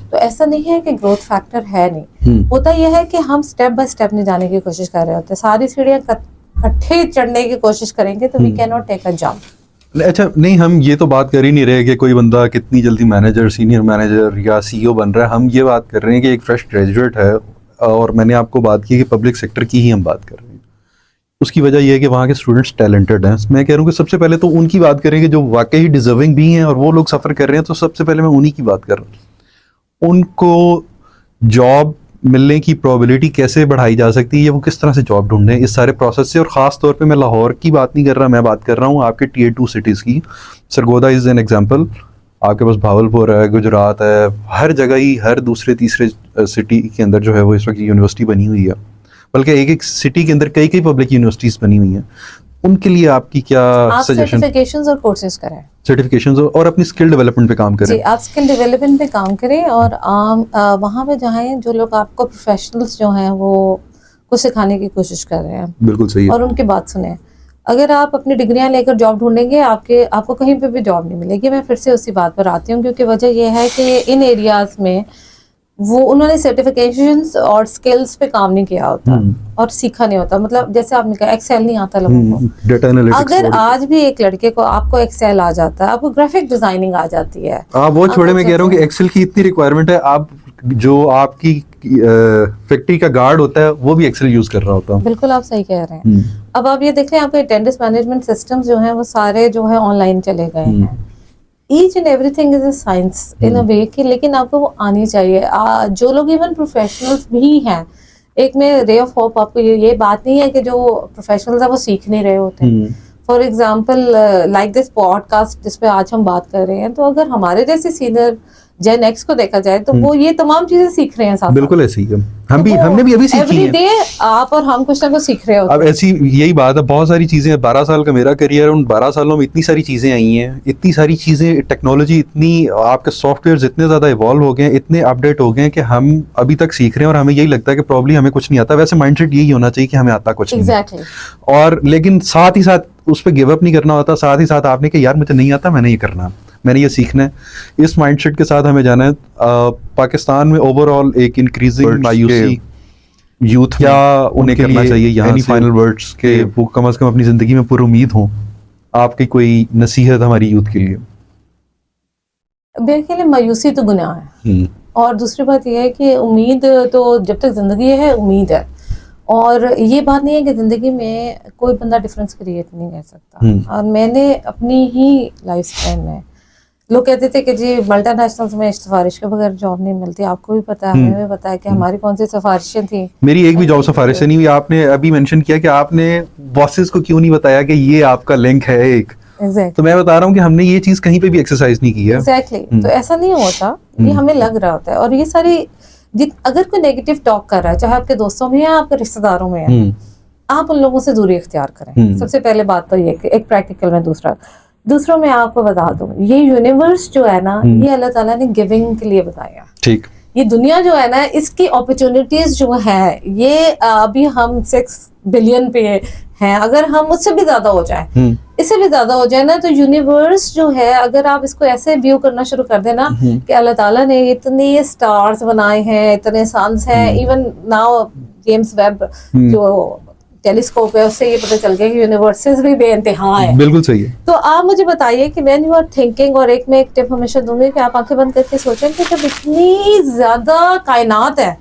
B: तो ऐसा नहीं है कि ग्रोथ फैक्टर है नहीं, होता यह है कि हम स्टेप बाय स्टेप नहीं जाने की कोशिश कर रहे होते। सारी सीढ़ियाँ इकट्ठे चढ़ने की कोशिश करेंगे तो we can not take a jump.
A: अच्छा, नहीं, हम ये तो बात कर ही नहीं रहे कि कोई बंदा कितनी जल्दी मैनेजर, सीनियर मैनेजर या सीईओ बन रहा है। हम ये बात कर रहे हैं कि एक फ्रेश ग्रेजुएट है, और मैंने आपको बात की कि पब्लिक सेक्टर की ही हम बात कर रहे हैं। उसकी वजह यह है कि वहाँ के स्टूडेंट्स टैलेंटेड हैं। मैं कह रहा हूँ कि सबसे पहले तो उनकी बात करेंगे जो वाकई ही डिजर्विंग भी हैं, और वो लोग सफ़र कर रहे हैं, तो सबसे पहले मैं उन्हीं की बात कर रहा हूँ। उनको जॉब मिलने की प्रोबेबिलिटी कैसे बढ़ाई जा सकती है, या वो किस तरह से जॉब ढूंढें इस सारे प्रोसेस से। और ख़ास तौर पे मैं लाहौर की बात नहीं कर रहा, मैं बात कर रहा हूँ आपके Tier 2 सिटीज़ की। सरगोदा इज़ एन एग्जांपल, आपके पास भावलपुर है, गुजरात है, हर जगह ही, हर दूसरे तीसरे सिटी के अंदर जो है वो इस वक्त यूनिवर्सिटी बनी हुई है, बल्कि एक एक सिटी के अंदर कई कई पब्लिक यूनिवर्सिटीज़ बनी हुई हैं। उनके लिए आपकी क्या सजेशन?
B: सर्टिफिकेशंस और कोर्सेज करें,
A: सर्टिफिकेशंस, और अपनी स्किल डेवलपमेंट पे काम करें।
B: जी, आप स्किल डेवलपमेंट पे काम करें, और वहाँ पे जाएं जो लोग आपको प्रोफेशनल्स जो हैं वो कुछ सिखाने की कोशिश कर रहे हैं।
A: बिल्कुल सही है।
B: और उनकी बात सुने। अगर आप अपनी डिग्रियां लेकर जॉब ढूंढेंगे, आपको कहीं पे भी जॉब नहीं मिलेगी। मैं फिर से उसी बात पर आती हूँ, क्योंकि वजह यह है कि इन एरियाज़ में वो उन्होंने सर्टिफिकेशंस और स्किल्स पे काम नहीं किया होता और सीखा नहीं होता। मतलब जैसे आपने कहा एक्सेल नहीं आता लोगों को,
A: डेटा एनालिटिक्स।
B: अगर आज भी एक लड़के को आपको एक्सेल आ जाता है, आपको ग्राफिक डिजाइनिंग आ जाती है,
A: आप वो छोड़े, मैं कह रहा हूँ कि एक्सेल की इतनी रिक्वायरमेंट है, आप जो आपकी फैक्ट्री का गार्ड होता है वो भी एक्सेल यूज कर रहा होता है।
B: बिल्कुल आप सही कह रहे हैं। अब आप ये देख लें, आपके अटेंडेंस मैनेजमेंट सिस्टम्स जो हैं वो सारे जो है ऑनलाइन चले गए हैं। Each and everything is a science in a way कि, लेकिन आपको वो आनी चाहिए। जो लोग इवन प्रोफेशनल्स भी हैं, एक में रे ऑफ होप आपको ये बात नहीं है कि जो प्रोफेशनल्स है वो सीख नहीं रहे होते। For example like this podcast जिस पे आज हम बात कर रहे हैं, तो अगर हमारे जैसे सीनियर जेन एक्स को देखा जाए तो वो ये तमाम चीजें सीख रहे हैं साथ।
A: बिल्कुल ऐसे ही है, हमने भी अभी सीखी है।
B: एवरी डे आप और हम कुछ ना कुछ सीख रहे होते हैं।
A: अब ऐसी यही बात है, बहुत सारी चीजें, 12 साल का मेरा करियर, उन 12 सालों में इतनी सारी चीजें आई हैं, इतनी सारी चीजें, टेक्नोलॉजी इतनी, आपके सॉफ्टवेयर इतने ज्यादा इवॉल्व हो गए हैं, इतने अपडेट हो गए हैं कि हम अभी तक सीख रहे हैं और हमें यही लगता है कि प्रॉब्ली हमें कुछ नहीं आता। वैसे माइंडसेट यही होना चाहिए कि हमें आता कुछ नहीं। और लेकिन साथ ही साथ उस पर गिव अप नहीं करना होता, साथ ही साथ आपने कि यार मुझे नहीं आता, मैंने ये करना, मैंने ये सीखना है, इस माइंडसेट के साथ हमें जाना है। पाकिस्तान में ओवरऑल एक इंक्रीजिंग मायूसी यूथ, क्या उन्हें करना चाहिए यहाँ से फाइनल वर्ड्स के वो कम से कम अपनी जिंदगी में पूरी उम्मीद हो, आपकी कोई नसीहत हमारी यूथ के लिए?
B: मेरे ख्याल में मायूसी तो गुनाह है, और दूसरी बात यह है कि उम्मीद तो जब तक जिंदगी है उम्मीद है। और ये बात नहीं है कि ज़िंदगी में कोई बंदा डिफरेंस क्रिएट नहीं कर सकता। और मैंने अपनी ही लाइफ स्पैन में, लोग कहते थे कि जी मल्टीनेशनल्स में सिफारिश के बगैर जॉब नहीं मिलती। आपको भी पता है, हमें भी पता है कि हमारी कौन सी सिफारिशें थी।
A: मेरी एक भी जॉब सिफारिश नहीं हुई। आपने अभी मेंशन किया कि आपने बॉसेस को क्यों नहीं बताया कि ये आपका लिंक है एक। तो मैं बता रहा हूँ कि हमने ये चीज कहीं पे भी एक्सरसाइज नहीं की है।
B: एग्जैक्टली। तो ऐसा नहीं होता, ये हमें लग रहा होता है। और ये सारी अगर कोई नेगेटिव टॉक कर रहा है, चाहे आपके दोस्तों में या आपके रिश्तेदारों में है, आप उन लोगों से दूरी इख्तियार करें। सबसे पहले बात तो ये, एक प्रैक्टिकल में। दूसरों में आपको बता दूं, ये यूनिवर्स जो है ना, ये अल्लाह ताला ने गिविंग के लिए बताया। ठीक। ये दुनिया जो है ना, इसकी अपॉर्चुनिटीज जो है, ये अभी हम 6 बिलियन पे हैं। अगर हम उससे भी ज्यादा हो जाए, इससे भी ज्यादा हो जाए ना, तो यूनिवर्स जो है, अगर आप इसको ऐसे व्यू करना शुरू कर देना कि अल्लाह ताला ने इतने स्टार्स बनाए हैं, इतने सन्स हैं, इवन नाउ जेम्स वेब जो टेलीस्कोप है, उससे ये पता चल गया कि यूनिवर्सेस भी बेइंतहा है। बिल्कुल सही है। तो आप मुझे बताइए कि व्हेन यू आर थिंकिंग, और एक मैं एक टिप हमेशा दूंगी कि आप आंखें बंद करके सोचें कि जब इतनी ज्यादा कायनात है,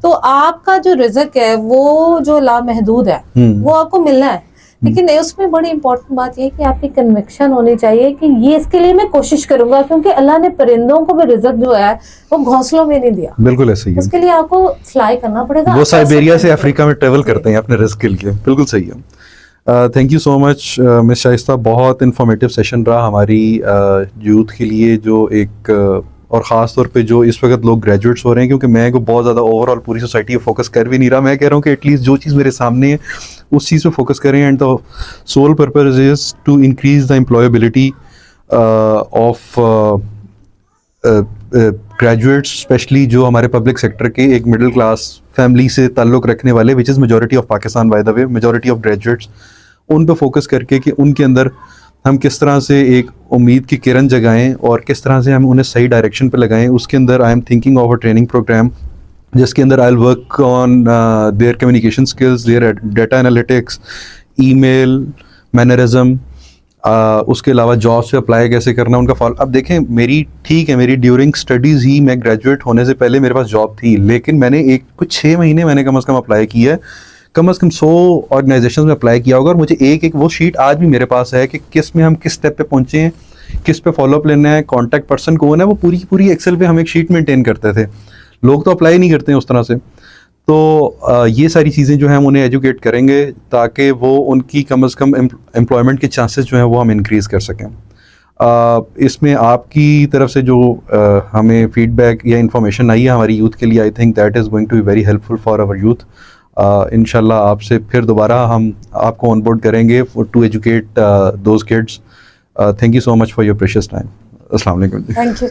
B: तो आपका जो रिज़्क है वो जो लामहदूद है, वो आपको मिलना है। लेकिन उसमें बड़ी इंपॉर्टेंट बात यह है कि आपकी कन्विक्शन होनी चाहिए कि ये इसके लिए मैं कोशिश करूंगा, क्योंकि अल्लाह ने परिंदों को भी रिज़्क जो है वो घोंसलों में नहीं दिया। बिल्कुल ऐसे ही है। उसके लिए आपको फ्लाई करना पड़ेगा। वो साइबेरिया से अफ्रीका में ट्रेवल करते हैं अपने रिज़्क के लिए। बिल्कुल सही है। Thank you so much miss Shaista, बहुत इन्फॉर्मेटिव सेशन रहा हमारी यूथ के लिए, जो एक और ख़ास तौर पे जो इस वक्त लोग ग्रेजुएट्स हो रहे हैं, क्योंकि मैं को बहुत ज़्यादा ओवरऑल पूरी सोसाइटी पे फोकस कर भी नहीं रहा। मैं कह रहा हूँ कि एटलीस्ट जो चीज़ मेरे सामने है उस चीज़ पे फोकस करें। And the sole purpose is to increase the employability of graduates, specially जो हमारे पब्लिक सेक्टर के एक मिडिल क्लास फैमिली से ताल्लुक़ रखने वाले, which is majority of Pakistan by the way, majority of graduates, उन पे फोकस करके कि उनके अंदर हम किस तरह से एक उम्मीद की किरण जगाएं और किस तरह से हम उन्हें सही डायरेक्शन पे लगाएं। उसके अंदर I am thinking of a training program जिसके अंदर I will work on their communication skills, their data analytics, email mannerism, उसके अलावा जॉब से अप्लाई कैसे करना, उनका फॉलो। अब देखें, मेरी ठीक है, मेरी ड्यूरिंग स्टडीज़ ही, मैं ग्रेजुएट होने से पहले मेरे पास जॉब थी, लेकिन मैंने कुछ 6 महीने मैंने कम से कम अप्लाई किया है, कम से कम 100 ऑर्गेनाइजेशन में अप्लाई किया होगा। और मुझे एक वो शीट आज भी मेरे पास है कि किस में हम किस स्टेप पे पहुंचे हैं, किस पे फॉलोअप लेना है, कॉन्टैक्ट पर्सन कौन है, वो पूरी एक्सेल पे हम एक शीट मेंटेन करते थे। लोग तो अप्लाई नहीं करते हैं उस तरह से। तो ये सारी चीज़ें जो हैं हम उन्हें एजुकेट करेंगे ताकि वो उनकी कम से कम एम्प्लॉयमेंट के चांसेस जो हैं वो हम इंक्रीज़ कर सकें। इसमें आपकी तरफ से जो हमें फीडबैक या इन्फॉर्मेशन आई है हमारी यूथ के लिए, I think that is going to be very helpful for our youth. इंशाल्लाह आपसे फिर दोबारा हम आपको ऑनबोर्ड करेंगे to educate those kids. Thank you so much for your precious time. अस्सलाम वालेकुम। Thank you.